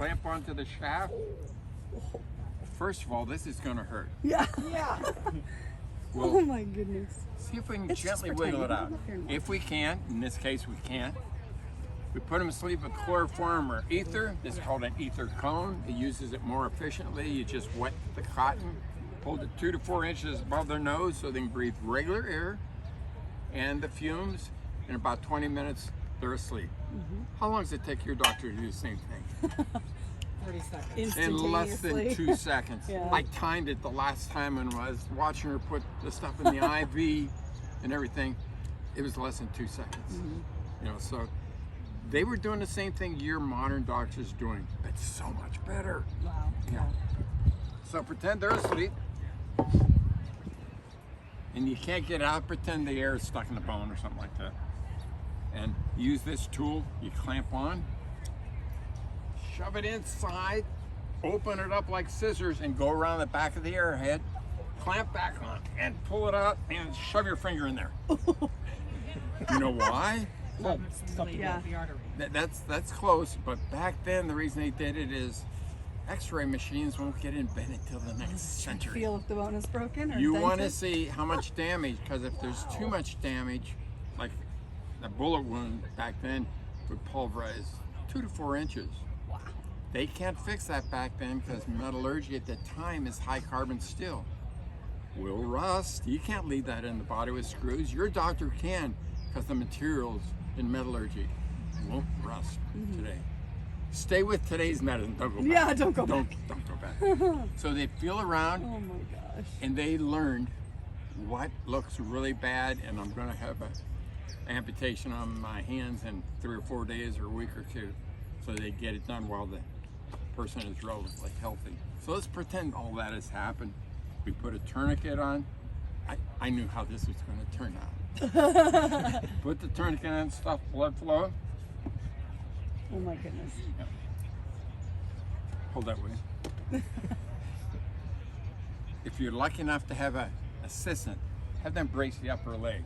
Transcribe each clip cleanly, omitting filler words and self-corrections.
clamp onto the shaft. First of all, this is going to hurt. Yeah. Yeah. Oh my goodness. See if we can It's just gently pretend. wiggle it out. You're not. If we can, in this case we can't, we put them to sleep with chloroform or ether. This is called an ether cone. It uses it more efficiently. You just wet the cotton, hold it 2 to 4 inches above their nose so they can breathe regular air and the fumes. In about 20 minutes, they're asleep. How long does it take your doctor to do the same thing? 30 seconds. In less than Instantaneously. 2 seconds. Yeah. I timed it the last time when I was watching her put the stuff in the IV and everything. It was less than 2 seconds. You know, so they were doing the same thing your modern doctor's doing, but so much better. Wow. Yeah. So pretend they're asleep. And you can't get out, pretend the air is stuck in the bone or something like that. And use this tool, you clamp on, shove it inside, open it up like scissors and go around the back of the arrowhead, clamp back on and pull it out and shove your finger in there. You know why? Yeah. The artery. That's close, but back then the reason they did it is X-ray machines won't get invented till the next century. Feel if the bone is broken or You want to dented? see how much damage, because if there's too much damage, like a bullet wound back then would pulverize 2 to 4 inches. Wow. They can't fix that back then because metallurgy at the time is high carbon steel. Will rust. You can't leave that in the body with screws. Your doctor can, because the materials in metallurgy won't rust today. Stay with today's medicine. Don't go back. Yeah, don't go Don't go back. So they feel around Oh my gosh. and they learned what looks really bad, and I'm going to have an amputation on my hands in 3 or 4 days or a week or 2, so they get it done while the person is relatively healthy. So let's pretend all that has happened. We put a tourniquet on. I knew how this was going to turn out. Put the tourniquet on, stop blood flow. Oh my goodness. Hold that way. If you're lucky enough to have an assistant, have them brace the upper leg.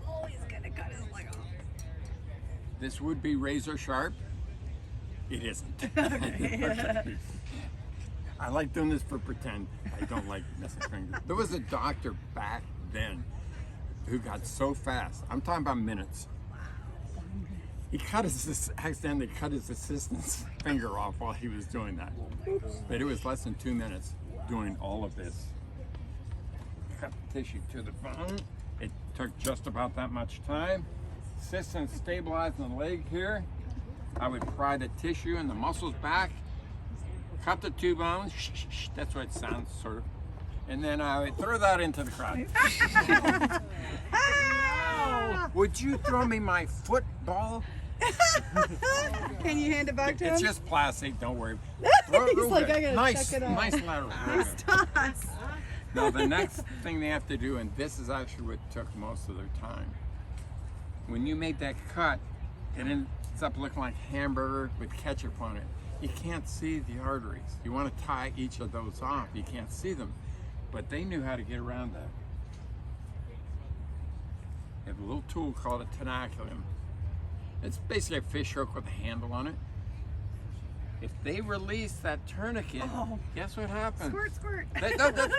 Oh, he's gonna cut his leg off. This would be razor sharp. It isn't. I like doing this for pretend. I don't like messing fingers. There was a doctor back then who got so fast. I'm talking about minutes. He accidentally cut his assistant's finger off while he was doing that. But it was less than 2 minutes doing all of this. Cut the tissue to the bone. It took just about that much time. Assistant stabilizing the leg here. I would pry the tissue and the muscles back, cut the 2 bones. That's what it sounds, sort of. And then I would throw that into the crowd. Would you throw me my football? Can you hand it back to him? It's just plastic, don't worry. He's like, I gotta nice, check it out. nice lateral. Nice toss. Now the next thing they have to do, and this is actually what took most of their time, when you make that cut, it ends up looking like hamburger with ketchup on it. You can't see the arteries. You want to tie each of those off. You can't see them, but they knew how to get around that. They have a little tool called a tenaculum. It's basically a fish hook with a handle on it. If they release that tourniquet, guess what happens? Squirt, squirt.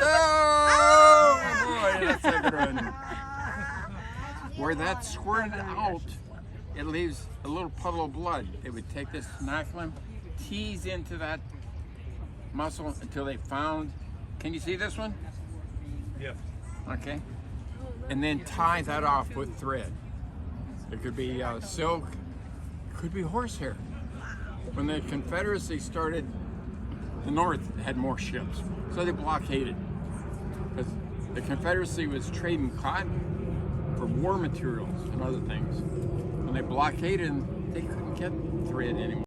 Oh boy, that's a good one. Where that's squirted out, it leaves a little puddle of blood. They would take this tenaculum, tease into that muscle until they found, can you see this one? Yes. Okay. And then tie that off with thread. It could be silk, it could be horsehair. When the Confederacy started, the North had more ships, so they blockaded. Because the Confederacy was trading cotton for war materials and other things. When they blockaded, they couldn't get thread anymore.